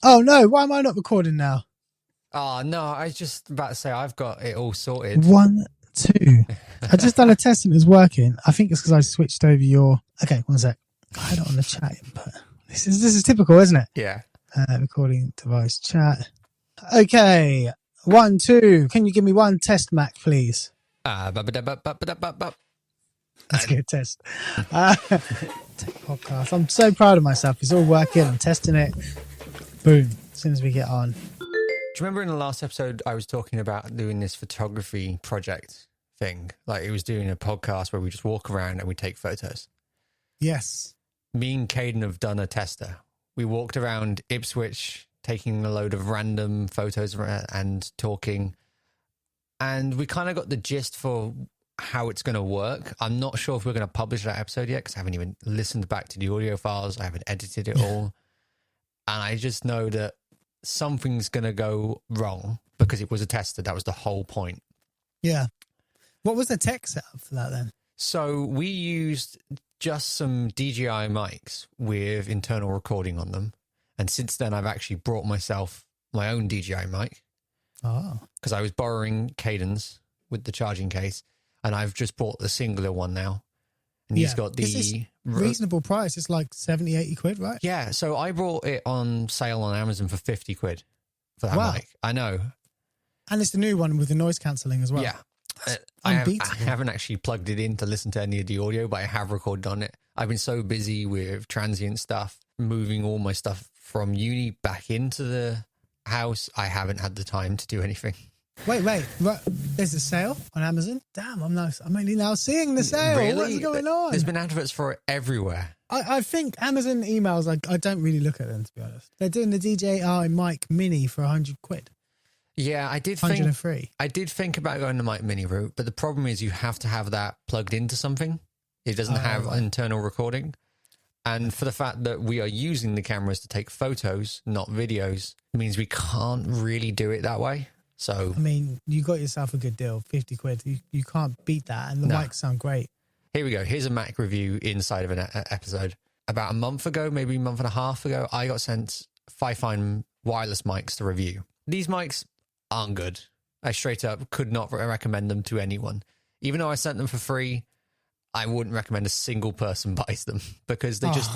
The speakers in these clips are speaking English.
Oh no, why am I not recording now? Oh, no, I was just about to say I've got it all sorted. 1, 2. I just done a test and it's working. I think it's because I switched over your... Okay, one sec. I had it on the chat input. This is typical, isn't it? Yeah. Recording device chat. Okay, 1, 2. Can you give me one test, Mac, please? That's That's a good test. Tech podcast. I'm so proud of myself. It's all working. I'm testing it. Boom. As soon as we get on. Do you remember in the last episode I was talking about doing this photography project thing? Like it was doing a podcast where we just walk around and we take photos. Yes. Me and Caden have done a tester. We walked around Ipswich taking a load of random photos and talking. And we kind of got the gist for how it's going to work. I'm not sure if we're going to publish that episode yet because I haven't even listened back to the audio files. I haven't edited it all. And I just know that something's going to go wrong because it was a tester. That was the whole point. Yeah. What was the tech setup for that then? So we used just some DJI mics with internal recording on them. And since then, I've actually brought myself my own DJI mic. Oh. Because I was borrowing Caden's with the charging case. And I've just bought the singular one now. And he's got the... reasonable price. It's like 70, 80 quid, right? Yeah, so I brought it on sale on Amazon for 50 quid for that mic. I know. And it's the new one with the noise cancelling as well. Yeah. I haven't actually plugged it in to listen to any of the audio, but I have recorded on it. I've been so busy with transient stuff, moving all my stuff from uni back into the house, I haven't had the time to do anything. Wait. There's a sale on Amazon? Damn, I'm only now seeing the sale. Really? What's going on? There's been adverts for it everywhere. I think Amazon emails, I don't really look at them, to be honest. They're doing the DJI Mic Mini for 100 quid. Yeah, I did 103. I did think about going the Mic Mini route, but the problem is you have to have that plugged into something. It doesn't have internal recording. And for the fact that we are using the cameras to take photos, not videos, means we can't really do it that way. So, I mean, you got yourself a good deal, 50 quid. You can't beat that. And the mics sound great. Here we go. Here's a Mac review inside of an episode. About a month ago, maybe a month and a half ago, I got sent 5 Fine wireless mics to review. These mics aren't good. I straight up could not recommend them to anyone. Even though I sent them for free, I wouldn't recommend a single person buys them because they just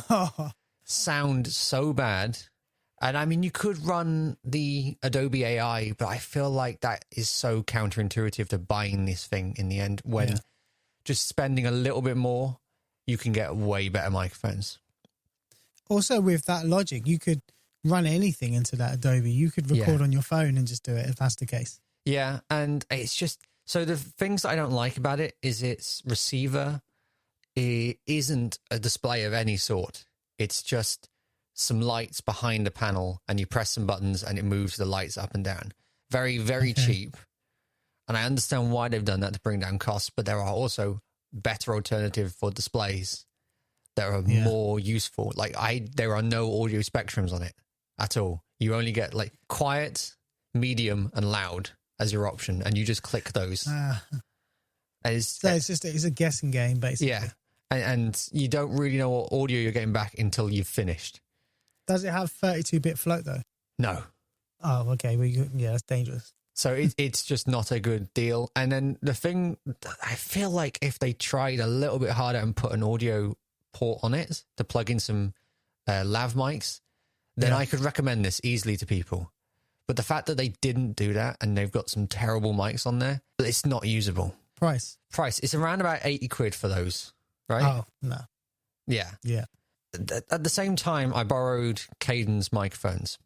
sound so bad. And I mean, you could run the Adobe AI, but I feel like that is so counterintuitive to buying this thing in the end when just spending a little bit more, you can get way better microphones. Also, with that logic, you could run anything into that Adobe. You could record on your phone and just do it if that's the case. Yeah, and it's just... So the things that I don't like about it is its receiver isn't a display of any sort. It's just some lights behind the panel and you press some buttons and it moves the lights up and down. Very, very cheap. And I understand why they've done that to bring down costs, but there are also better alternatives for displays that are more useful. Like there are no audio spectrums on it at all. You only get like quiet, medium and loud as your option. And you just click those. So it's a guessing game, basically. Yeah. And you don't really know what audio you're getting back until you've finished. Does it have 32-bit float, though? No. Oh, okay. Well, that's dangerous. So it's just not a good deal. And then the thing, I feel like if they tried a little bit harder and put an audio port on it to plug in some lav mics, then I could recommend this easily to people. But the fact that they didn't do that and they've got some terrible mics on there, it's not usable. Price. It's around about 80 quid for those, right? Oh, no. Yeah. Yeah. At the same time, I borrowed Caden's microphones.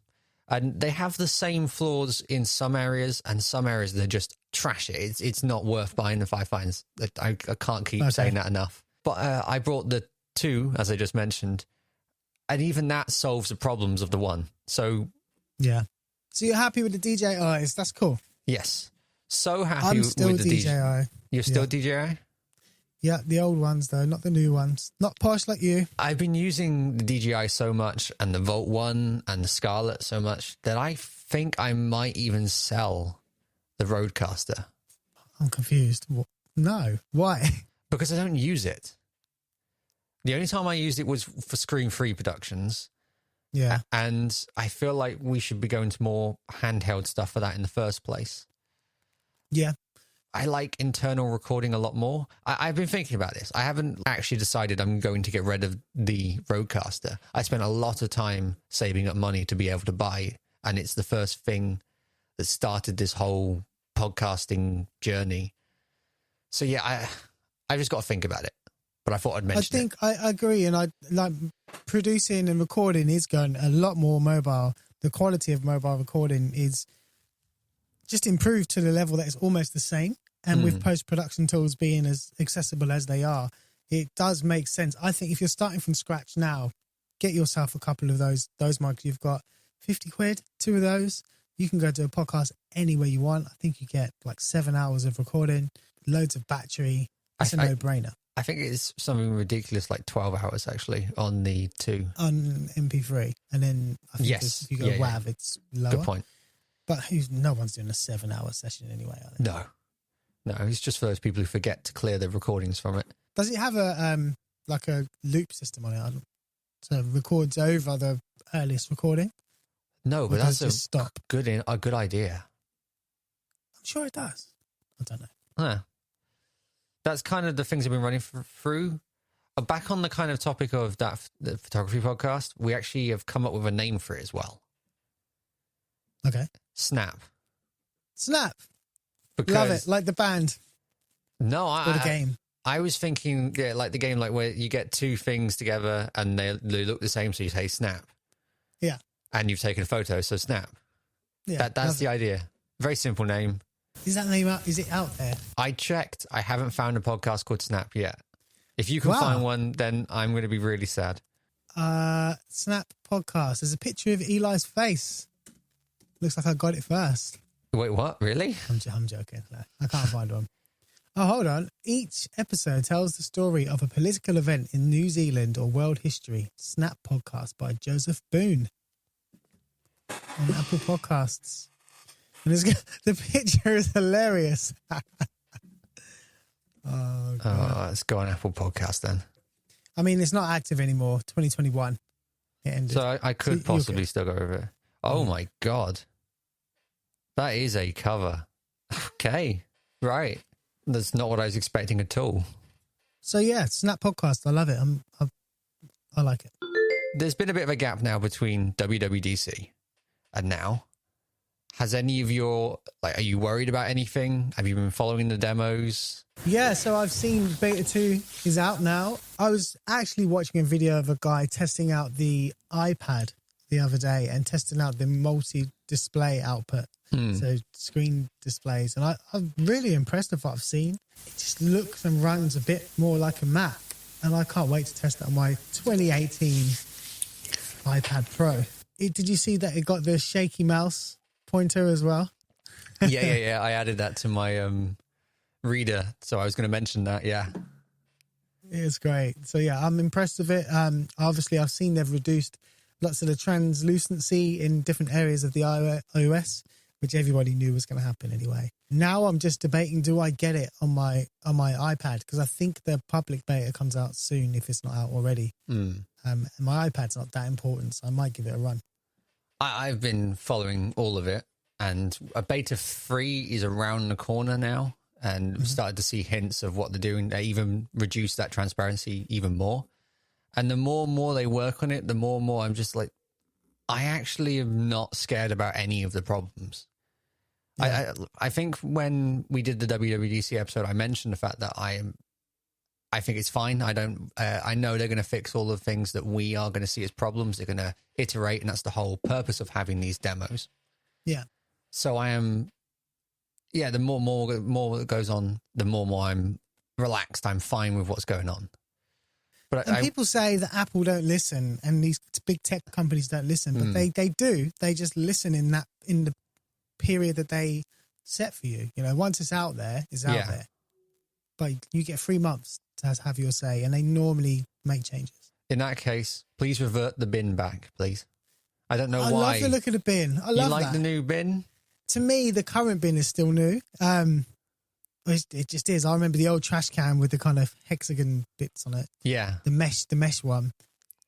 And they have the same flaws in some areas, and some areas they're just trash. It's not worth buying the 5 Fines. I can't keep saying that enough. But I brought the 2, as I just mentioned, and even that solves the problems of the 1. So yeah. So you're happy with the DJIs? That's cool. Yes. So happy with the DJI. You're still DJI? Yeah, the old ones, though, not the new ones. Not posh like you. I've been using the DJI so much and the Volt 1 and the Scarlett so much that I think I might even sell the Rodecaster. I'm confused. No. Why? Because I don't use it. The only time I used it was for screen-free productions. Yeah. And I feel like we should be going to more handheld stuff for that in the first place. Yeah. I like internal recording a lot more. I've been thinking about this. I haven't actually decided I'm going to get rid of the Rodecaster. I spent a lot of time saving up money to be able to buy, and it's the first thing that started this whole podcasting journey. So yeah, I just got to think about it. But I thought I'd mention it. I agree, and I like producing and recording is going a lot more mobile. The quality of mobile recording is just improved to the level that it's almost the same. And with post-production tools being as accessible as they are, it does make sense. I think if you're starting from scratch now, get yourself a couple of those mics. You've got 50 quid, 2 of those. You can go to a podcast anywhere you want. I think you get like 7 hours of recording, loads of battery. It's a no-brainer. I think it's something ridiculous, like 12 hours actually on the 2. On MP3. And then I think if you go WAV, it's lower. Good point. But no one's doing a 7-hour session anyway, are they? No, it's just for those people who forget to clear the recordings from it. Does it have a like a loop system on it? So it records over the earliest recording? No, but that's a good idea. I'm sure it does. I don't know. Huh. That's kind of the things I've been running through. Back on the kind of topic of the photography podcast, we actually have come up with a name for it as well. Okay. Snap. Because love it, like the band. No, or the game. I was thinking, like the game, like where you get two things together and they look the same, so you say snap. Yeah. And you've taken a photo, so snap. Yeah. That's the idea. Very simple name. Is that name out? Is it out there? I checked. I haven't found a podcast called Snap yet. If you can find one, then I'm going to be really sad. Snap podcast. There's a picture of Eli's face. Looks like I got it first. Wait, what? Really? I'm joking. No, I can't find one. Oh, hold on. Each episode tells the story of a political event in New Zealand or world history. Snap podcast by Joseph Boone on Apple Podcasts. And the picture is hilarious. Oh, let's go on Apple Podcast then. I mean, it's not active anymore. 2021. It ended. So I could possibly still go over it. Oh my God. That is a cover. Okay. Right. That's not what I was expecting at all. So yeah, Snap podcast. I love it. I like it. There's been a bit of a gap now between WWDC and now. Has any of are you worried about anything? Have you been following the demos? Yeah, so I've seen Beta 2 is out now. I was actually watching a video of a guy testing out the iPad the other day and testing out the multi-display output. So screen displays. And I'm really impressed with what I've seen. It just looks and runs a bit more like a Mac. And I can't wait to test it on my 2018 iPad Pro. Did you see that it got the shaky mouse pointer as well? Yeah. I added that to my reader. So I was going to mention that, yeah. It's great. So yeah, I'm impressed with it. Obviously, I've seen they've reduced lots of the translucency in different areas of the iOS, which everybody knew was going to happen anyway. Now I'm just debating, do I get it on my iPad? Because I think the public beta comes out soon if it's not out already. My iPad's not that important, so I might give it a run. I've been following all of it, and a beta 3 is around the corner now, and we've started to see hints of what they're doing. They even reduce that transparency even more. And the more and more they work on it, the more and more I'm just like, I actually am not scared about any of the problems. Yeah. I think when we did the WWDC episode, I mentioned the fact that I think it's fine. I know they're going to fix all the things that we are going to see as problems. They're going to iterate, and that's the whole purpose of having these demos. Yeah. So I am, the more that goes on, the more I'm relaxed. I'm fine with what's going on. But people say that Apple don't listen and these big tech companies don't listen, but they do. They just listen in the period that they set for you. You know, once it's out there, it's out there. But you get 3 months to have your say, and they normally make changes. In that case, please revert the bin back, please. I don't know why. I love the look of the bin. I love that. You like the new bin? To me, the current bin is still new. It just is. I remember the old trash can with the kind of hexagon bits on it. Yeah. The mesh one.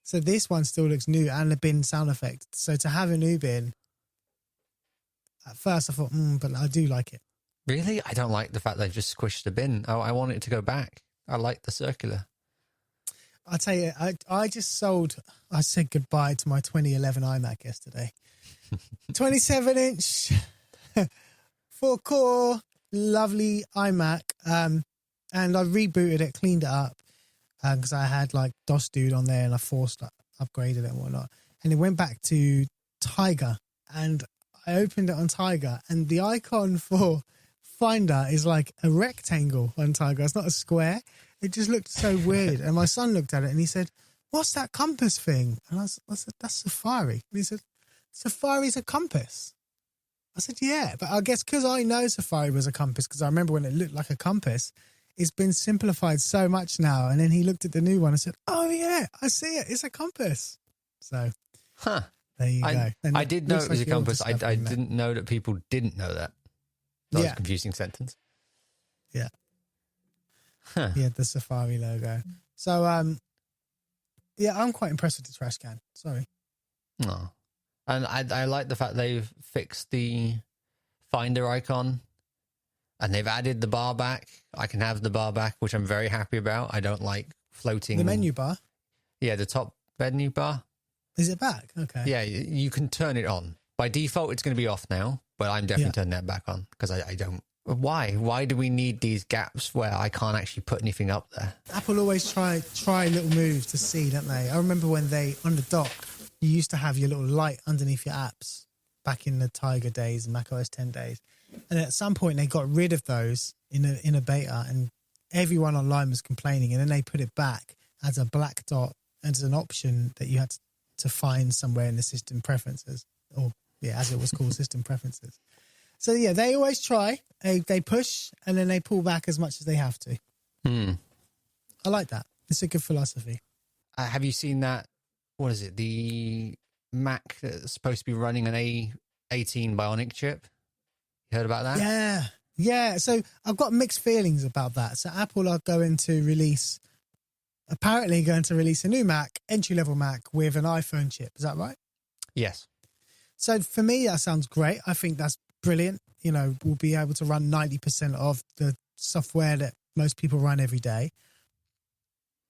So this one still looks new, and the bin sound effect. So to have a new bin, at first I thought, but I do like it. Really? I don't like the fact they've just squished the bin. I want it to go back. I like the circular. I'll tell you, I said goodbye to my 2011 iMac yesterday. 27-inch, 4-core, lovely iMac. And I rebooted it, cleaned it up, because I had like DOS Dude on there and I forced upgraded it and whatnot. And it went back to Tiger, and I opened it on Tiger, and the icon for Finder is like a rectangle on Tiger. It's not a square. It just looked so weird. And my son looked at it and he said, "What's that compass thing?" And I said, "That's Safari." And he said, "Safari's a compass?" I said, "Yeah." But I guess because I know Safari was a compass, because I remember when it looked like a compass, it's been simplified so much now. And then he looked at the new one and said, "Oh, yeah, I see it. It's a compass." So there you go. And I did know it was a compass. I that. didn't know that people didn't know that. That was a confusing sentence. Yeah. Yeah, the Safari logo. So, yeah, I'm quite impressed with the trash can. Sorry. No. And I like the fact they've fixed the Finder icon and they've added the bar back. I can have the bar back, which I'm very happy about. I don't like floating. The menu bar? Yeah, the top menu bar. Is it back? Okay. Yeah, you can turn it on. By default, it's going to be off now, but I'm definitely turning that back on because I don't. Why? Why do we need these gaps where I can't actually put anything up there? Apple always try little moves to see, don't they? I remember when on the dock, you used to have your little light underneath your apps back in the Tiger days and macOS 10 days. And at some point, they got rid of those in a beta, and everyone online was complaining. And then they put it back as a black dot as an option that you had to find somewhere in the system preferences, or as it was called, system preferences. So yeah, they always try. They push and then they pull back as much as they have to. I like that. It's a good philosophy. Have you seen that? What is it? The Mac that's supposed to be running an A18 Bionic chip. You heard about that? Yeah. So I've got mixed feelings about that. So Apple are apparently going to release a new Mac, entry-level Mac with an iPhone chip. Is that right? Yes. So for me, that sounds great. I think that's brilliant. You know, we'll be able to run 90% of the software that most people run every day.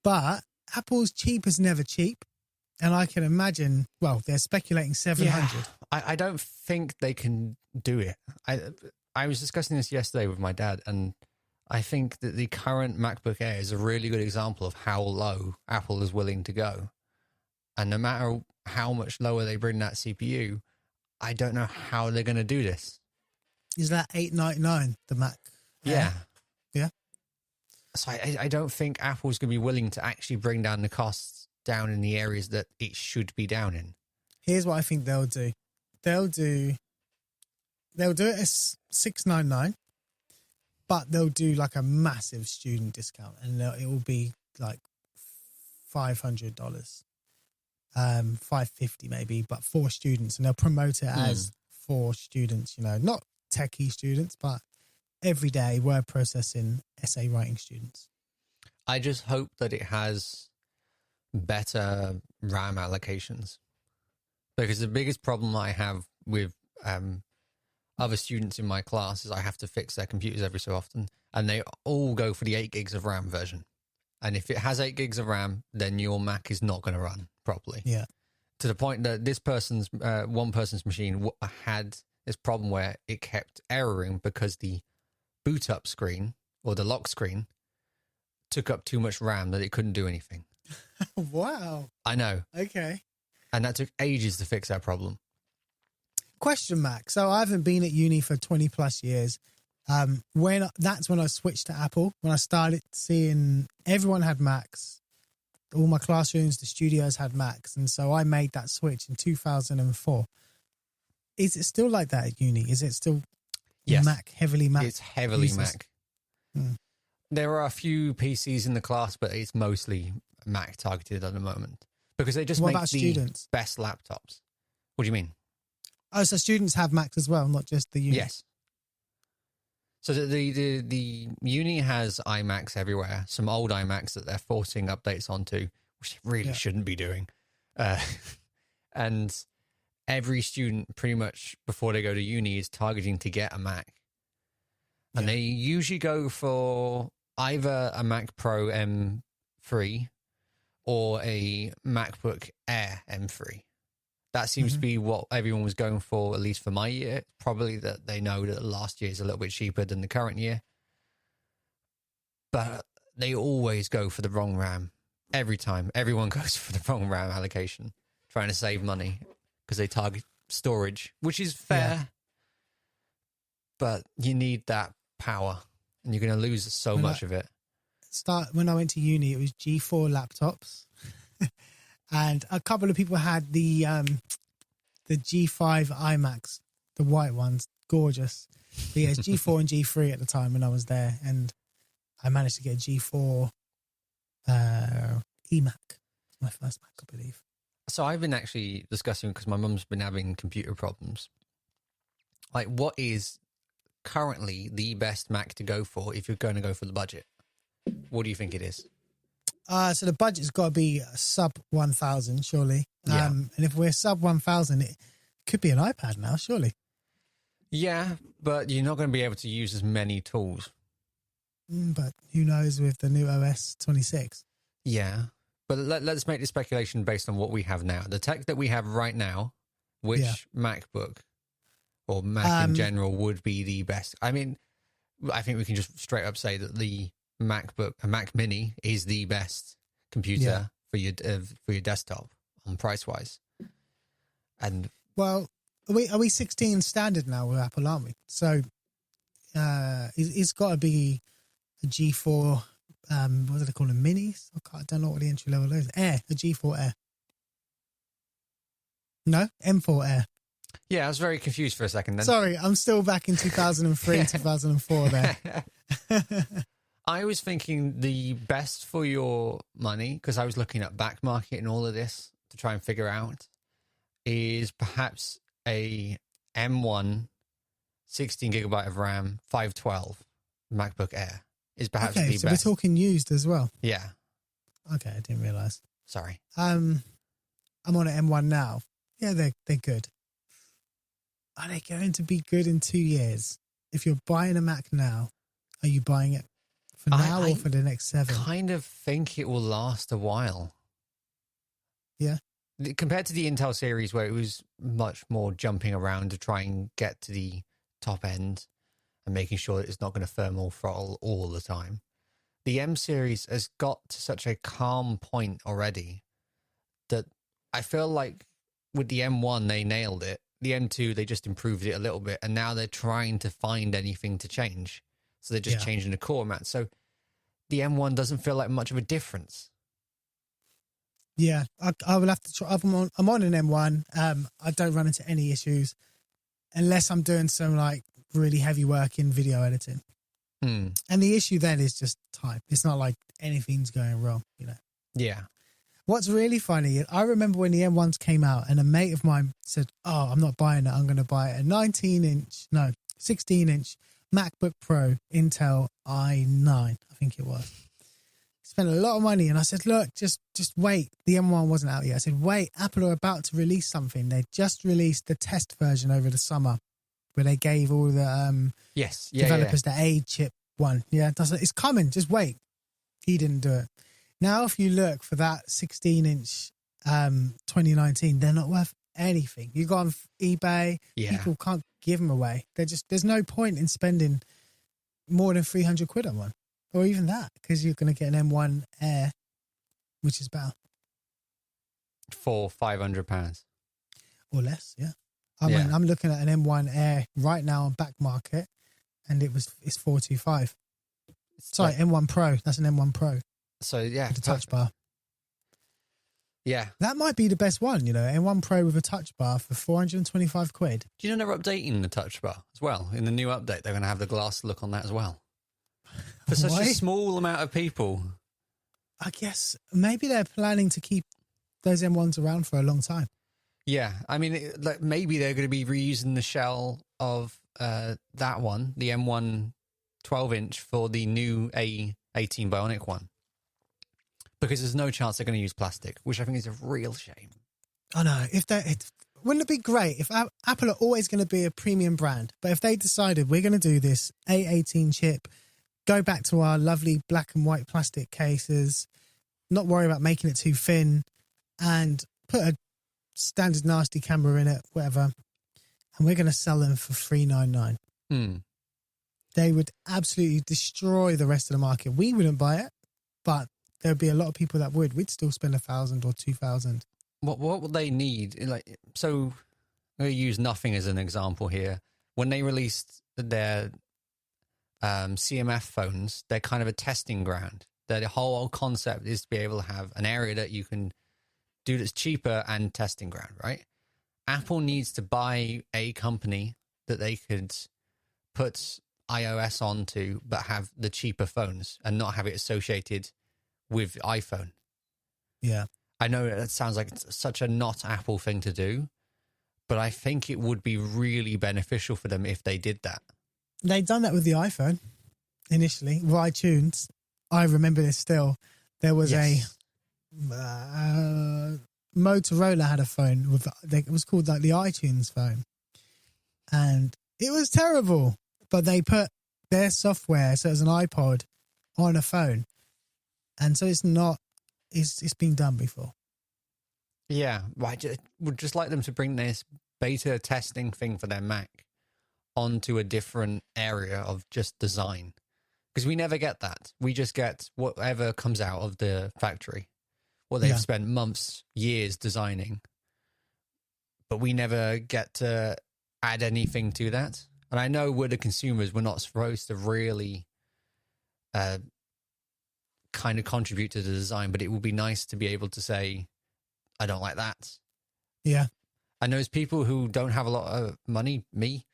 But Apple's cheap is never cheap. And I can imagine, well, they're speculating 700. Yeah, I don't think they can do it. I was discussing this yesterday with my dad, and I think that the current MacBook Air is a really good example of how low Apple is willing to go. And no matter how much lower they bring that CPU, I don't know how they're going to do this. Is that $899, the Mac? Yeah. Yeah. So I don't think Apple's going to be willing to actually bring down the costs down in the areas that it should be down in. Here's what I think they'll do. They'll do it as $699, but they'll do like a massive student discount, and it will be like $500, $550 maybe, but for students, and they'll promote it as for students. You know, not techie students, but everyday word processing, essay writing students. I just hope that it has better RAM allocations, because the biggest problem I have with other students in my class is I have to fix their computers every so often, and they all go for the 8 gigs of RAM version. And if it has 8 gigs of RAM, then your Mac is not going to run properly. Yeah. To the point that one person's machine had this problem where it kept erroring because the boot up screen or the lock screen took up too much RAM that it couldn't do anything. Wow. I know. Okay. And that took ages to fix that problem. Question, Mac. So I haven't been at uni for 20 plus years. That's when I switched to Apple, when I started seeing everyone had Macs. All my classrooms, the studios had Macs. And so I made that switch in 2004. Is it still like that at uni? Is it still Mac, heavily Mac? It's heavily users? Mac. There are a few PCs in the class, but it's mostly Mac targeted at the moment because they just make the students? Best laptops. What do you mean? Oh, so students have Macs as well, not just the uni? Yes. So the uni has iMacs everywhere, some old iMacs that they're forcing updates onto, which they really shouldn't be doing. Uh, and every student pretty much before they go to uni is targeting to get a Mac. And they usually go for either a Mac Pro M3 or a MacBook Air M3. That seems to be what everyone was going for, at least for my year. Probably that they know that last year is a little bit cheaper than the current year. But they always go for the wrong RAM. Every time. Everyone goes for the wrong RAM allocation, trying to save money because they target storage, which is fair. Yeah. But you need that power, and you're going to lose so much of it. When I went to uni, it was G4 laptops. And a couple of people had the G5 iMacs, the white ones, gorgeous. But yeah, it's G4 and G3 at the time when I was there, and I managed to get a G4 eMac, my first Mac, I believe. So I've been actually discussing, because my mum's been having computer problems. Like, what is currently the best Mac to go for if you're going to go for the budget? What do you think it is? So the budget's got to be sub 1,000, surely. Yeah. And if we're sub 1,000, it could be an iPad now, surely. Yeah, but you're not going to be able to use as many tools. But who knows with the new OS 26? Yeah, but let's make the speculation based on what we have now. The tech that we have right now, which MacBook or Mac in general would be the best? I mean, I think we can just straight up say that the MacBook, a Mac Mini, is the best computer for your desktop on price wise. And well, are we 16 standard now with Apple, aren't we? So it's got to be a G4. What do they call them? Minis? I don't know what the entry level is. Air, a G4 Air. No, M4 Air. Yeah, I was very confused for a second then. Sorry, I'm still back in 2003, 2004 there. I was thinking the best for your money, because I was looking at back market and all of this to try and figure out, is perhaps a M1 16 gigabyte of RAM 512 MacBook Air is perhaps the best. So we're talking used as well. Yeah. Okay, I didn't realise. Sorry. I'm on an M1 now. Yeah, they're good. Are they going to be good in 2 years? If you're buying a Mac now, are you buying it for now or for the next 7? I kind of think it will last a while. Yeah. Compared to the Intel series, where it was much more jumping around to try and get to the top end and making sure that it's not going to thermal throttle all the time. The M series has got to such a calm point already that I feel like with the M1, they nailed it. The M2, they just improved it a little bit, and now they're trying to find anything to change. So they're just changing the core mat. So the M1 doesn't feel like much of a difference. Yeah, I will have to try. I'm on an M1. I don't run into any issues unless I'm doing some like really heavy work in video editing. And the issue then is just type. It's not like anything's going wrong, you know. Yeah. What's really funny, I remember when the M1s came out and a mate of mine said, oh, I'm not buying it. I'm going to buy a 16-inch MacBook Pro Intel i9, I think it was. Spent a lot of money, and I said, look, just wait. The M1 wasn't out yet. I said, wait, Apple are about to release something. They just released the test version over the summer where they gave all the developers the A chip one. Yeah, it's coming. Just wait. He didn't do it. Now, if you look for that 16-inch 2019, they're not worth anything. You go on eBay, people can't give them away. There's no point in spending more than 300 quid on one, or even that, because you're going to get an M1 Air, which is about for £500 or less. Yeah, I'm looking at an M1 Air right now on back market, and it's 425. Sorry, M1 Pro. That's an M1 Pro. So yeah, with the touch bar. Yeah, that might be the best one. You know, M1 Pro with a touch bar for 425 quid. Do you know they're updating the touch bar as well? In the new update, they're going to have the glass look on that as well. For such a small amount of people. I guess maybe they're planning to keep those M1s around for a long time. Yeah, I mean, maybe they're going to be reusing the shell of that one, the M1 12-inch, for the new A18 Bionic one. Because there's no chance they're going to use plastic, which I think is a real shame. I know. Wouldn't it be great if Apple are always going to be a premium brand, but if they decided we're going to do this A18 chip, go back to our lovely black and white plastic cases, not worry about making it too thin, and put a standard nasty camera in it, whatever, and we're going to sell them for $399. They would absolutely destroy the rest of the market. We wouldn't buy it, but there'd be a lot of people that would. We'd still spend $1,000 or $2,000. What would they need? Like, so I'm going to use Nothing as an example here. When they released their CMF phones, they're kind of a testing ground. The whole concept is to be able to have an area that you can do that's cheaper and testing ground, right? Apple needs to buy a company that they could put iOS onto, but have the cheaper phones and not have it associated with iPhone. Yeah. I know it sounds like it's such a not Apple thing to do, but I think it would be really beneficial for them if they did that. They'd done that with the iPhone initially, with iTunes. I remember this still. There was Motorola had a phone it was called like the iTunes phone, and it was terrible. But they put their software, so it was an iPod, on a phone, and so it's not. It's been done before. Yeah, I would just like them to bring this beta testing thing for their Mac onto a different area of just design. Because we never get that. We just get whatever comes out of the factory. What they've spent months, years designing. But we never get to add anything to that. And I know we're the consumers, we're not supposed to really kind of contribute to the design, but it would be nice to be able to say, I don't like that. Yeah. And those people who don't have a lot of money, me,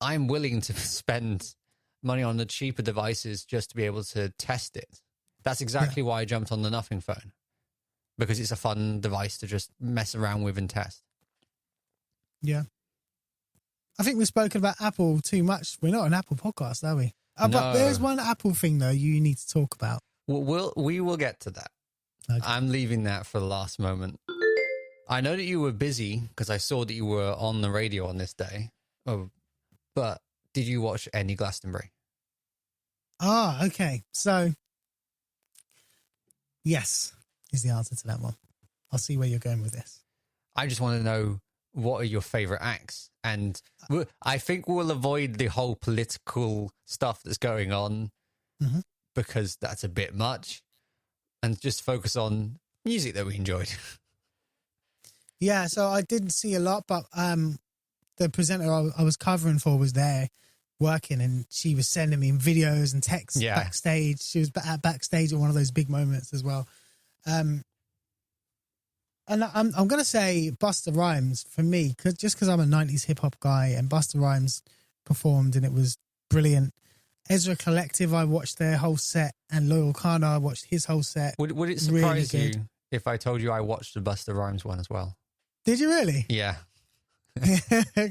I'm willing to spend money on the cheaper devices just to be able to test it. That's exactly why I jumped on the Nothing phone, because it's a fun device to just mess around with and test. Yeah. I think we've spoken about Apple too much. We're not an Apple podcast, are we? No. But there's one Apple thing, though, you need to talk about. We will get to that. Okay. I'm leaving that for the last moment. I know that you were busy because I saw that you were on the radio on this day. Oh, but did you watch any Glastonbury? Okay. So, yes, is the answer to that one. I'll see where you're going with this. I just want to know, what are your favorite acts? And I think we'll avoid the whole political stuff that's going on because that's a bit much, and just focus on music that we enjoyed. Yeah, so I didn't see a lot, but the presenter I was covering for was there working, and she was sending me videos and texts backstage. She was backstage at one of those big moments as well. And I'm going to say Busta Rhymes for me, just because I'm a 90s hip hop guy, and Busta Rhymes performed and it was brilliant. Ezra Collective, I watched their whole set, and Loyal Kana, I watched his whole set. Would it surprise you if I told you I watched the Busta Rhymes one as well? Did you really? Yeah.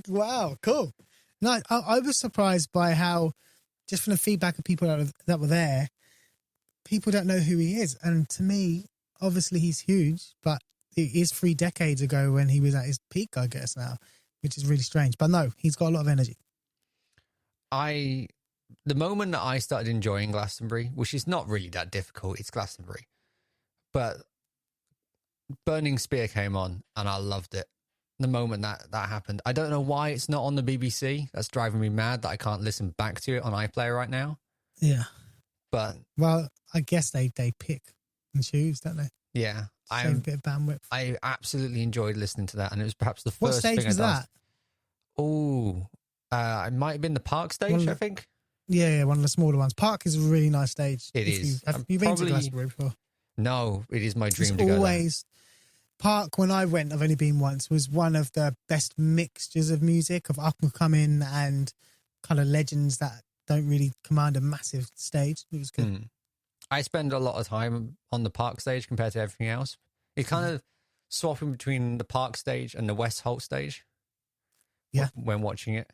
Wow, cool. No, I was surprised by how, just from the feedback of people that were there, people don't know who he is. And to me, obviously he's huge, but it is 3 decades ago when he was at his peak, I guess, now, which is really strange. But no, he's got a lot of energy. The moment that I started enjoying Glastonbury, which is not really that difficult, it's Glastonbury, but Burning Spear came on and I loved it. The moment that happened, I don't know why it's not on the BBC. That's driving me mad that I can't listen back to it on iPlayer right now. Yeah. But well, I guess they pick and choose, don't they? Yeah. Save a bit of bandwidth. I absolutely enjoyed listening to that, and it was perhaps the first What stage thing was that? Oh, it might have been the Park stage, I think. Yeah, one of the smaller ones. Park is a really nice stage. It is. Have you been to Glastonbury before? No, it is my dream to go there. Park, when I went, I've only been once, was one of the best mixtures of music, of up and coming and kind of legends that don't really command a massive stage. It was good. I spend a lot of time on the Park stage compared to everything else. It's kind of swapping between the Park stage and the West Holt stage. Yeah. When watching it.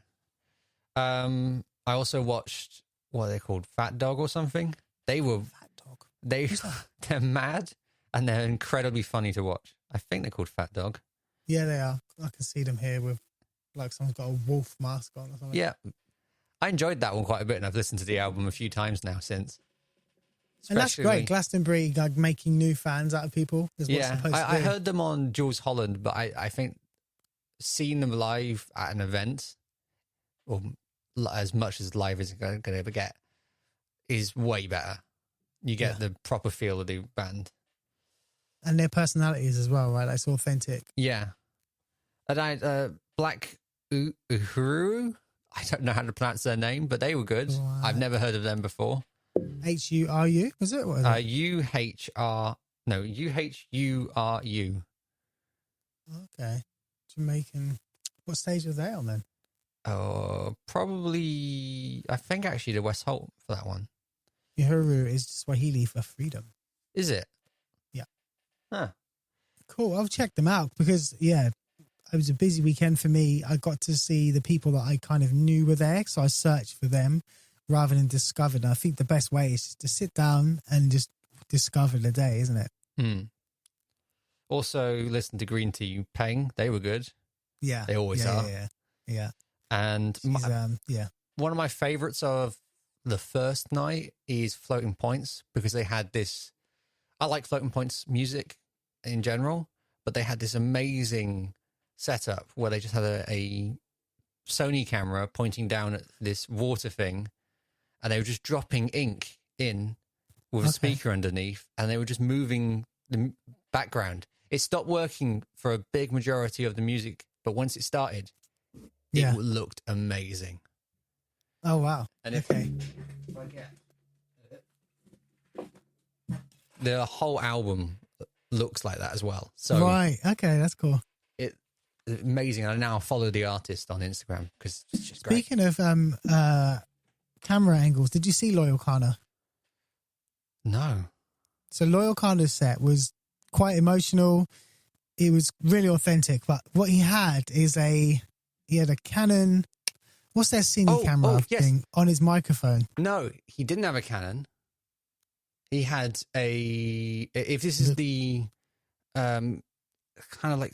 I also watched, what are they called? Fat Dog or something? Fat Dog? They're mad and they're incredibly funny to watch. I think they're called Fat Dog. Yeah, they are. I can see them here with like someone's got a wolf mask on or something. Yeah. I enjoyed that one quite a bit, and I've listened to the album a few times now since. And that's great. Glastonbury, like making new fans out of people is what's supposed to do. I heard them on Jules Holland, but I think seeing them live at an event, or as much as live as going to ever get, is way better. You get the proper feel of the band. And their personalities as well, right? That's authentic. Yeah. And Black Uhuru, I don't know how to pronounce their name, but they were good. Wow. I've never heard of them before. H-U-R-U, was it? What is it? U-H-U-R-U. Okay. Jamaican. What stage were they on then? Probably, I think actually the West Holt for that one. Uhuru is Swahili for freedom. Is it? Yeah. Huh. Cool. I'll check them out because, it was a busy weekend for me. I got to see the people that I kind of knew were there, so I searched for them rather than discovered. And I think the best way is just to sit down and just discover the day, isn't it? Also, listen to Green Tea Peng. They were good. Yeah. They always are. Yeah. And one of my favorites of the first night is Floating Points, because they had this. I like Floating Points music in general, but they had this amazing setup where they just had a Sony camera pointing down at this water thing, and they were just dropping ink in with a speaker underneath, and they were just moving the background. It stopped working for a big majority of the music, but once it started, it looked amazing. Oh, wow. And if I get the whole album looks like that as well. So right. Okay, that's cool. It's amazing. I now follow the artist on Instagram because it's just great. Speaking of camera angles, did you see Loyal Kana? No. So Loyal Kana's set was quite emotional. It was really authentic, but what he had is he had a Canon. What's their cine camera thing on his microphone? No, he didn't have a Canon. He had if this is the kind of like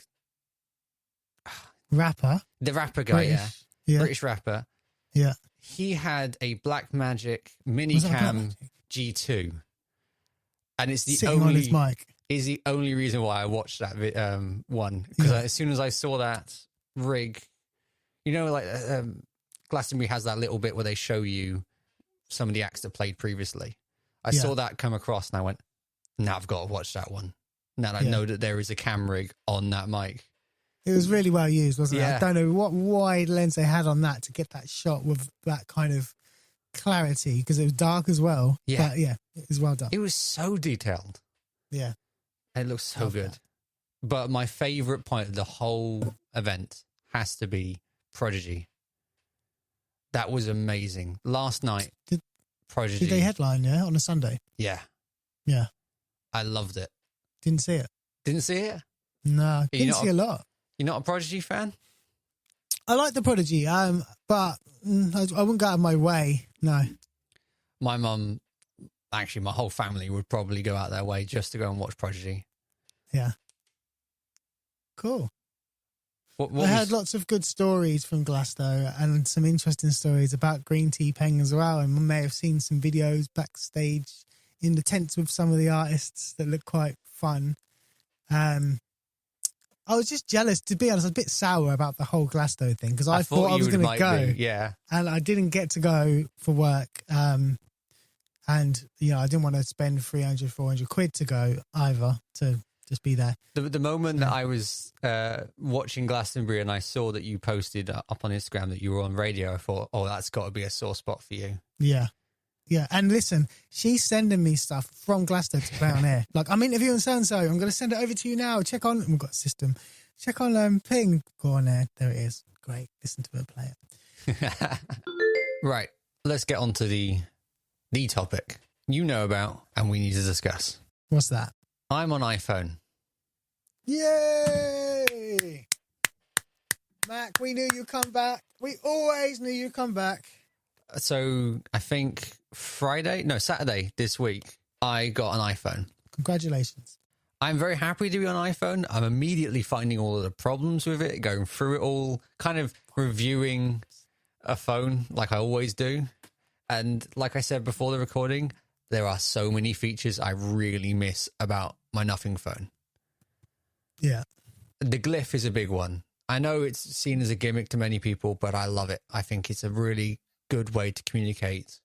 rapper, the rapper guy, British, British rapper. Yeah. He had a Blackmagic Minicam G2. And it's the sitting on his mic. Is the only reason why I watched that one. Because as soon as I saw that rig, like Glastonbury has that little bit where they show you some of the acts that played previously. I saw that come across and I went, now I've got to watch that one. Now that I know that there is a cam rig on that mic. It was really well used, wasn't it? I don't know what wide lens they had on that to get that shot with that kind of clarity, because it was dark as well. Yeah. But it was well done. It was so detailed. Yeah. It looks so good. That. But my favourite point of the whole event has to be Prodigy. That was amazing. Last night, Prodigy. Did they headline, on a Sunday? Yeah. Yeah. I loved it. Didn't see it. Didn't see it? No, didn't see a lot. You're not a Prodigy fan? I like the Prodigy, but I wouldn't go out of my way, no. My mum, actually my whole family would probably go out their way just to go and watch Prodigy. Yeah. Cool. I heard lots of good stories from Glasgow and some interesting stories about Green Tea Peng as well, and I may have seen some videos backstage in the tents with some of the artists that look quite fun. I was just jealous, to be honest. I was a bit sour about the whole Glasgow thing because I thought I was going to go. Yeah. And I didn't get to go for work. And, I didn't want to spend 300, 400 quid to go either, to just be there. The moment that I was watching Glastonbury and I saw that you posted up on Instagram that you were on radio, I thought, that's got to be a sore spot for you. Yeah. Yeah, and listen, she's sending me stuff from Glasgow to play on air. Like, I'm interviewing so-and-so. I'm going to send it over to you now. Check on, we've got a system. Check on Ping. Go on there. There it is. Great. Listen to it, play it. Right. Let's get on to the topic you know about and we need to discuss. What's that? I'm on iPhone. Yay! Mac, we knew you'd come back. We always knew you'd come back. So I think Saturday this week, I got an iPhone. Congratulations. I'm very happy to be on iPhone. I'm immediately finding all of the problems with it, going through it all, kind of reviewing a phone like I always do. And like I said before the recording, there are so many features I really miss about my Nothing phone. Yeah. The glyph is a big one. I know it's seen as a gimmick to many people, but I love it. I think it's a really good way to communicate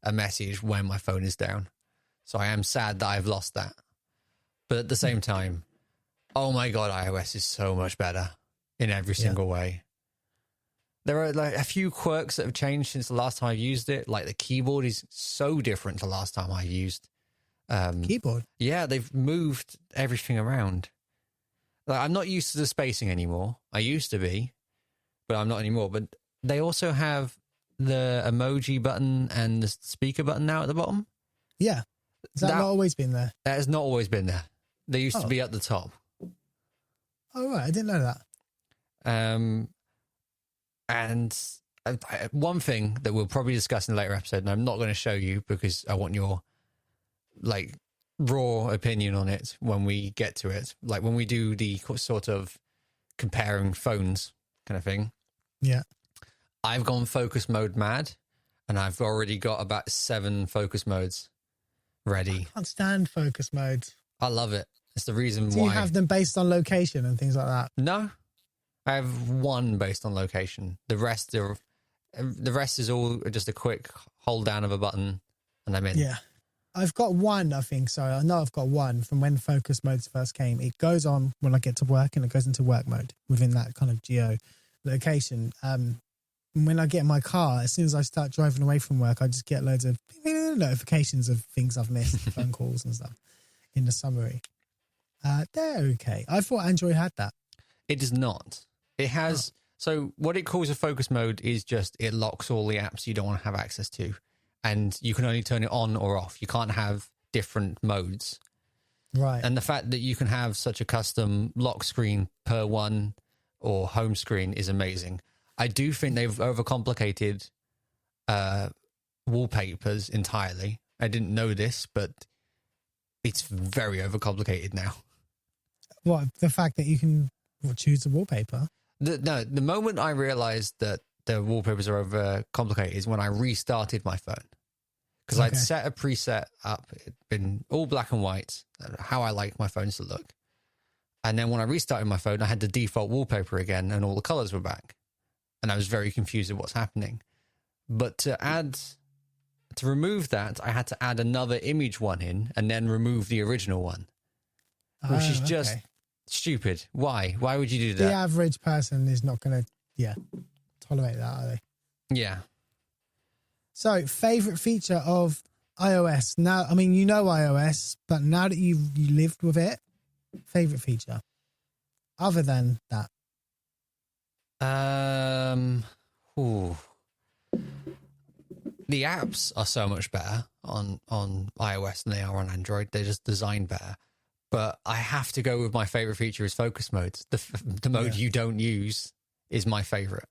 a message when my phone is down. So I am sad that I've lost that. But at the same time, oh my God, iOS is so much better in every single way. There are like a few quirks that have changed since the last time I used it. Like the keyboard is so different to the last time I used. Keyboard? Yeah, they've moved everything around. Like, I'm not used to the spacing anymore. I used to be, but I'm not anymore. But they also have the emoji button and the speaker button now at the bottom. Yeah. Has that not always been there? That has not always been there. They used to be at the top. Oh, right. I didn't know that. And one thing that we'll probably discuss in a later episode, and I'm not going to show you because I want your like raw opinion on it when we get to it. Like when we do the sort of comparing phones kind of thing. Yeah. I've gone focus mode mad, and I've already got about 7 focus modes ready. I can't stand focus modes. I love it. It's the reason why. Do you have them based on location and things like that? No. I have one based on location. The rest is all just a quick hold down of a button and I'm in. Yeah. I've got one, I think. So I know I've got one from when focus modes first came. It goes on when I get to work and it goes into work mode within that kind of geo location. When I get in my car, as soon as I start driving away from work, I just get loads of notifications of things I've missed, phone calls and stuff in the summary. They're okay. I thought Android had that. It does not. It has. So what it calls a focus mode is just it locks all the apps you don't want to have access to. And you can only turn it on or off. You can't have different modes. Right. And the fact that you can have such a custom lock screen per one or home screen is amazing. I do think they've overcomplicated wallpapers entirely. I didn't know this, but it's very overcomplicated now. What, the fact that you can choose a wallpaper? The moment I realized that the wallpapers are overcomplicated is when I restarted my phone. Because I'd set a preset up, it'd been all black and white, how I like my phones to look. And then when I restarted my phone, I had the default wallpaper again and all the colors were back. And I was very confused at what's happening. But to remove that, I had to add another image one in and then remove the original one. Which is just stupid. Why? Why would you do that? The average person is not going to, tolerate that, are they? Yeah. So, favorite feature of iOS. Now, I mean, you know iOS, but now that you lived with it, favorite feature other than that. The apps are so much better on iOS than they are on Android. They're just designed better. But I have to go with my favorite feature is focus modes. The mode you don't use is my favorite.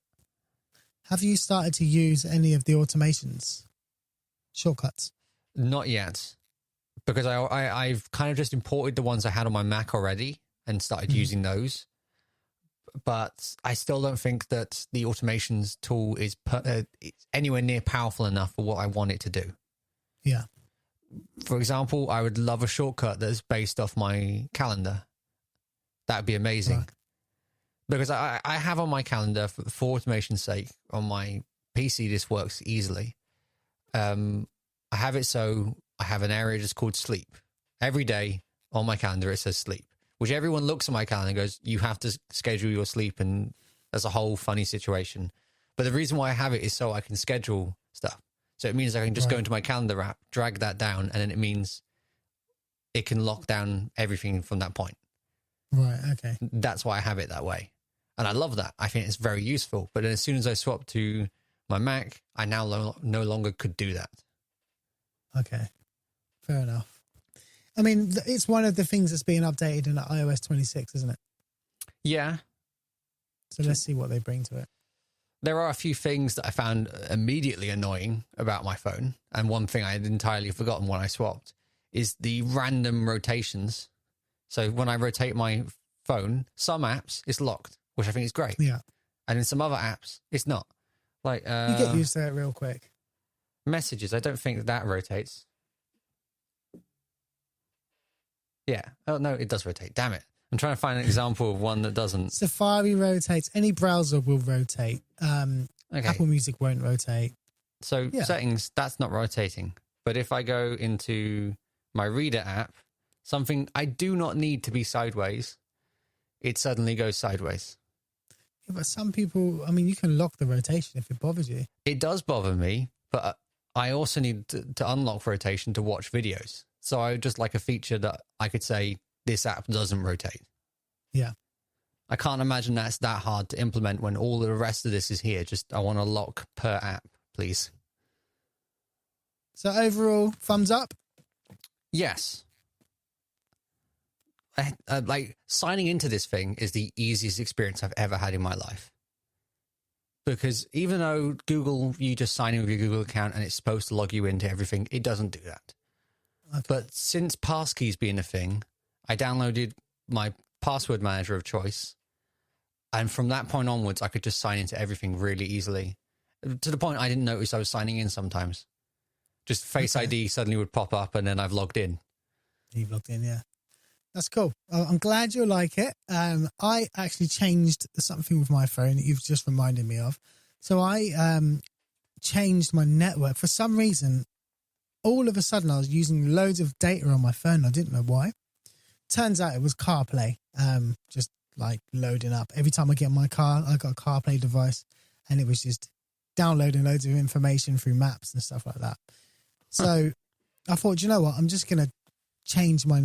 Have you started to use any of the automations, shortcuts? Not yet, because I've kind of just imported the ones I had on my Mac already and started using those. But I still don't think that the automations tool is anywhere near powerful enough for what I want it to do. Yeah. For example, I would love a shortcut that's based off my calendar. That would be amazing. Right. Because I have on my calendar, for automation's sake, on my PC, this works easily. I have it so I have an area just called sleep. Every day on my calendar, it says sleep, which everyone looks at my calendar and goes, you have to schedule your sleep. And that's a whole funny situation. But the reason why I have it is so I can schedule stuff. So it means I can just go into my calendar app, drag that down, and then it means it can lock down everything from that point. Right, okay. That's why I have it that way. And I love that. I think it's very useful. But as soon as I swap to my Mac, I now no longer could do that. Okay, fair enough. I mean, it's one of the things that's being updated in iOS 26, isn't it? Yeah. So let's see what they bring to it. There are a few things that I found immediately annoying about my phone. And one thing I had entirely forgotten when I swapped is the random rotations. So when I rotate my phone, some apps it's locked, which I think is great. Yeah. And in some other apps, it's not. Like You get used to it real quick. Messages, I don't think that rotates. Yeah. Oh, no, it does rotate. Damn it. I'm trying to find an example of one that doesn't. Safari rotates. Any browser will rotate. Okay. Apple Music won't rotate. So settings, that's not rotating. But if I go into my Reader app, something I do not need to be sideways, it suddenly goes sideways. Yeah, but some people, I mean, you can lock the rotation if it bothers you. It does bother me, but I also need to unlock rotation to watch videos. So I would just like a feature that I could say, this app doesn't rotate. Yeah. I can't imagine that's that hard to implement when all the rest of this is here. Just, I want a lock per app, please. So overall, thumbs up? Yes. Like, signing into this thing is the easiest experience I've ever had in my life. Because even though Google, you just sign in with your Google account and it's supposed to log you into everything, it doesn't do that. Okay. But since passkeys being a thing, I downloaded my password manager of choice. And from that point onwards, I could just sign into everything really easily. To the point I didn't notice I was signing in sometimes. Just Face ID suddenly would pop up and then I've logged in. You've logged in, yeah. That's cool. I'm glad you like it. I actually changed something with my phone that you've just reminded me of. So I changed my network. For some reason, all of a sudden I was using loads of data on my phone. I didn't know why. Turns out it was CarPlay, just like loading up. Every time I get in my car, I got a CarPlay device and it was just downloading loads of information through maps and stuff like that. So I thought, you know what, I'm just going to change my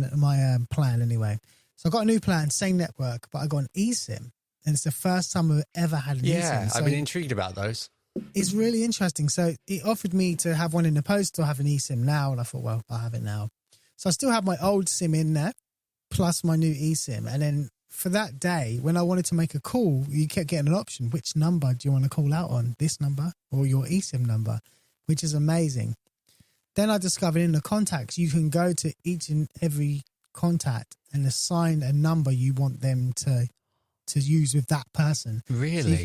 plan anyway. So I got a new plan, same network, but I got an eSIM. And it's the first time I've ever had an eSIM. Yeah, So I've been intrigued about those. it's really interesting. So it offered me to have one in the post or have an eSIM now. And I thought, well, I'll have it now. So I still have my old SIM in there, plus my new eSIM. And then for that day, when I wanted to make a call, you kept getting an option. Which number do you want to call out on? This number or your eSIM number, which is amazing. Then I discovered in the contacts, you can go to each and every contact and assign a number you want them to use with that person. Really? So you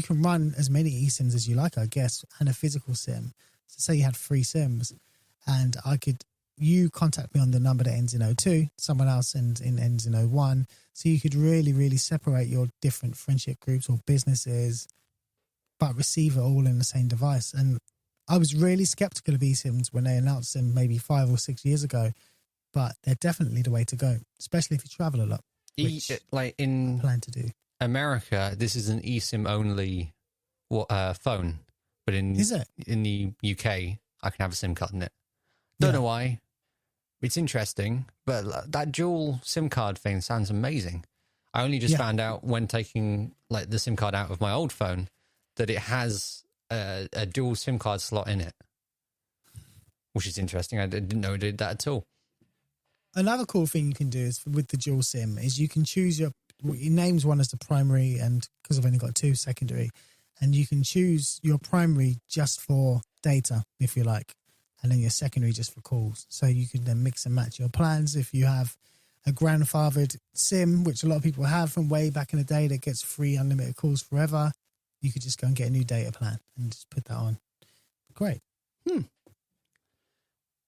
can run as many eSIMs as you like, I guess, and a physical SIM. So say you had 3 SIMs and you contact me on the number that ends in 02, someone else ends in 01. So you could really, really separate your different friendship groups or businesses, but receive it all in the same device. And I was really skeptical of eSIMs when they announced them maybe 5 or 6 years ago, but they're definitely the way to go, especially if you travel a lot. Which like in I plan to do. America, this is an eSIM only phone, but Is it? In the UK, I can have a SIM card in it. Don't know why. It's interesting, but that dual SIM card thing sounds amazing. I only just found out when taking like the SIM card out of my old phone that it has a dual SIM card slot in it, which is interesting. I didn't know it did that at all. Another cool thing you can do is with the dual SIM is you can choose your names one as the primary, and because I've only got 2 secondary, and you can choose your primary just for data if you like, and then your secondary just for calls. So you can then mix and match your plans. If you have a grandfathered SIM, which a lot of people have from way back in the day, that gets free unlimited calls forever, you could just go and get a new data plan and just put that on. Great.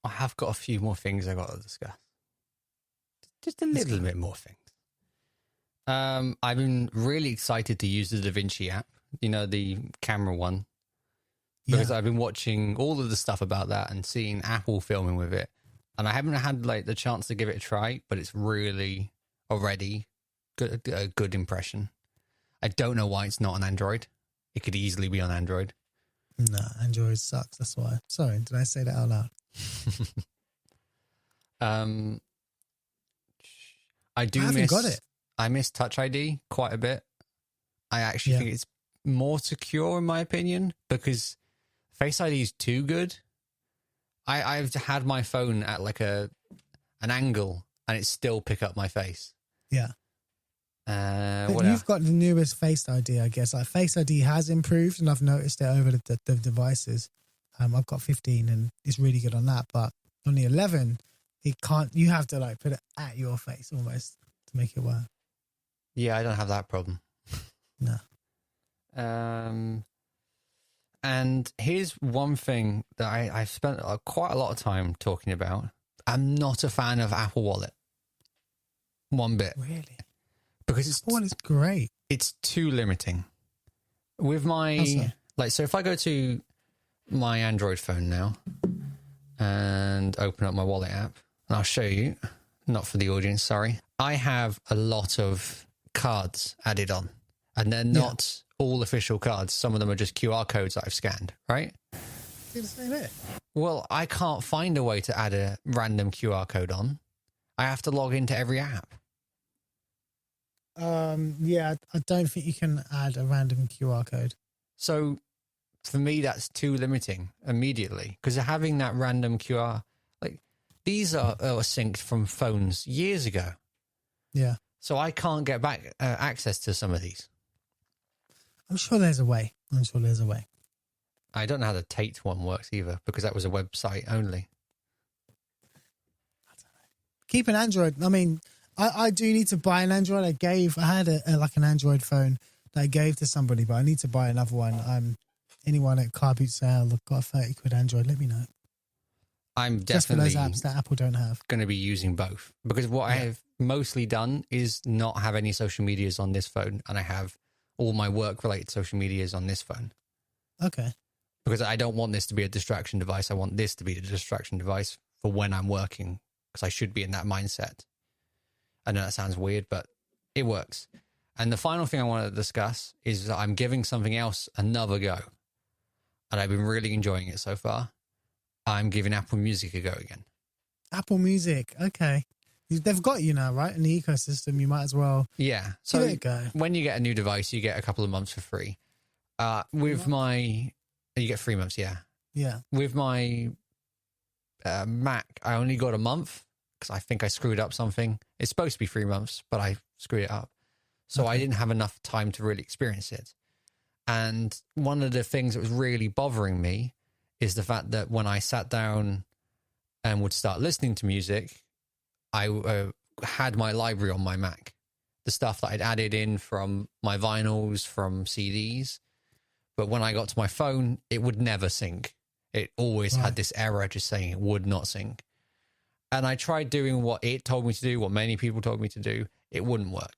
I have got a few more things I got to discuss. Just a little bit more things. I've been really excited to use the DaVinci app, the camera one, because I've been watching all of the stuff about that and seeing Apple filming with it. And I haven't had like the chance to give it a try, but it's really already a good impression. I don't know why it's not on Android. It could easily be on Android. No, Android sucks. That's why. Sorry, did I say that out loud? I miss Touch ID quite a bit. I actually think it's more secure in my opinion because Face ID is too good. I've had my phone at like an angle and it still pick up my face. Yeah. But you've got the newest Face ID, I guess. Like Face ID has improved, and I've noticed it over the devices. I've got 15, and it's really good on that. But on the 11, it can't. You have to like put it at your face almost to make it work. Yeah, I don't have that problem. No. And here's one thing that I've spent quite a lot of time talking about. I'm not a fan of Apple Wallet. One bit. Really? Because it's Apple Wallet's great. It's too limiting. With my so if I go to my Android phone now and open up my wallet app, and I'll show you, not for the audience, sorry. I have a lot of cards added on, and they're not all official cards. Some of them are just QR codes that I've scanned, right? It's the same here. Well, I can't find a way to add a random QR code on. I have to log into every app. Yeah, I don't think you can add a random QR code. So for me, that's too limiting immediately, because having that random QR, like these are synced from phones years ago. Yeah. So I can't get back access to some of these. I'm sure there's a way. I don't know how the Tate one works either, because that was a website only. I don't know. Keep an Android. I mean, I do need to buy an Android. I had an Android phone that I gave to somebody, but I need to buy another one. Anyone at Car Boot Sale have got a 30 quid Android, let me know. I'm just for definitely those apps that Apple don't have. Going to be using both, because what I have mostly done is not have any social medias on this phone, and I have all my work related social medias on this phone. Okay. Because I don't want this to be a distraction device. I want this to be a distraction device for when I'm working, because I should be in that mindset. I know that sounds weird, but it works. And the final thing I want to discuss is that I'm giving something else another go. And I've been really enjoying it so far. I'm giving Apple Music a go again. Apple Music, okay. They've got you now, right? In the ecosystem, you might as well So give it a go. When you get a new device, you get a couple of months for free. You get 3 months, yeah. Yeah. With my Mac, I only got a month because I think I screwed up something. It's supposed to be 3 months, but I screwed it up. So I didn't have enough time to really experience it. And one of the things that was really bothering me is the fact that when I sat down and would start listening to music, I had my library on my Mac. The stuff that I'd added in from my vinyls, from CDs. But when I got to my phone, it would never sync. It always had this error just saying it would not sync. And I tried doing what it told me to do, what many people told me to do. It wouldn't work.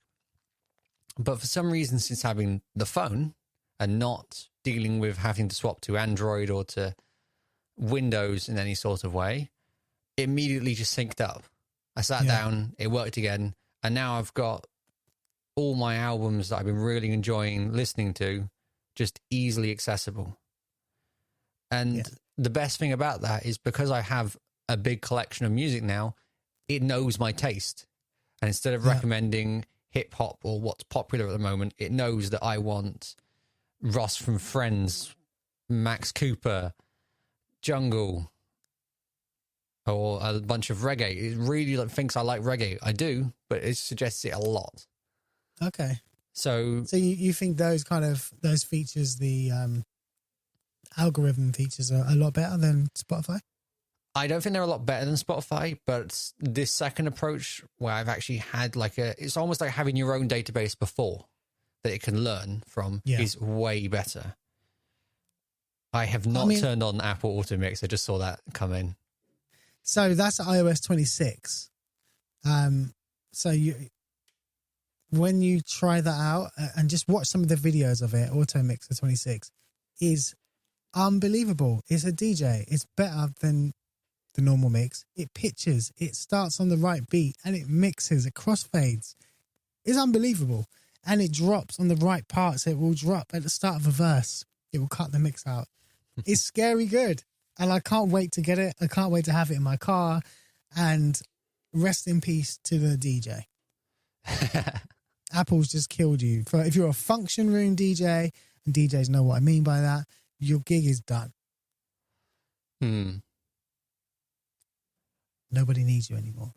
But for some reason, since having the phone and not dealing with having to swap to Android or to Windows in any sort of way, it immediately just synced up. I sat down, it worked again, and now I've got all my albums that I've been really enjoying listening to just easily accessible. And the best thing about that is because I have a big collection of music now, it knows my taste. And instead of recommending hip hop or what's popular at the moment, it knows that I want Ross from Friends, Max Cooper, Jungle, or a bunch of reggae. It really thinks I like reggae. I do, but it suggests it a lot. Okay. So you think those features, the algorithm features, are a lot better than Spotify? I don't think they're a lot better than Spotify, but this second approach where I've actually had it's almost like having your own database before that it can learn from is way better. I have not turned on Apple Auto Mix. I just saw that come in. So that's iOS 26. When you try that out and just watch some of the videos of it, Auto Mixer 26 is unbelievable. It's a DJ. It's better than the normal mix. It pitches, it starts on the right beat, and it mixes, it crossfades. It's unbelievable. And it drops on the right parts. It will drop at the start of a verse. It will cut the mix out. It's scary good. And I can't wait to get it. I can't wait to have it in my car. And rest in peace to the DJ. Apple's just killed you. If you're a function room DJ, and DJs know what I mean by that, your gig is done. Nobody needs you anymore.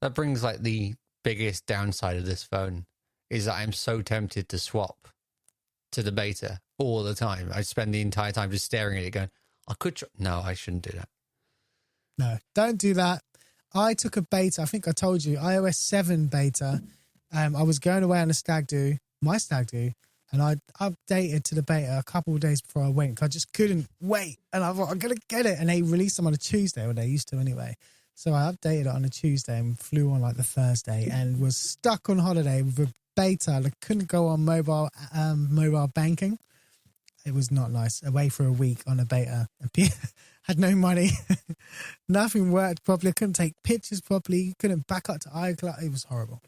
That brings the biggest downside of this phone is that I'm so tempted to swap to the beta all the time. I spend the entire time just staring at it going, no, I shouldn't do that. No, don't do that. I took a beta. I think I told you, iOS 7 beta. I was going away on my stag do, and I updated to the beta a couple of days before I went. I just couldn't wait, and I thought I'm gonna get it. And they released them on a Tuesday, or they used to anyway. So I updated it on a Tuesday and flew on like the Thursday, and was stuck on holiday with a beta. I couldn't go on mobile banking. It was not nice. Away for a week on a beta. Had no money. Nothing worked properly. I couldn't take pictures properly. Couldn't back up to iCloud. It was horrible.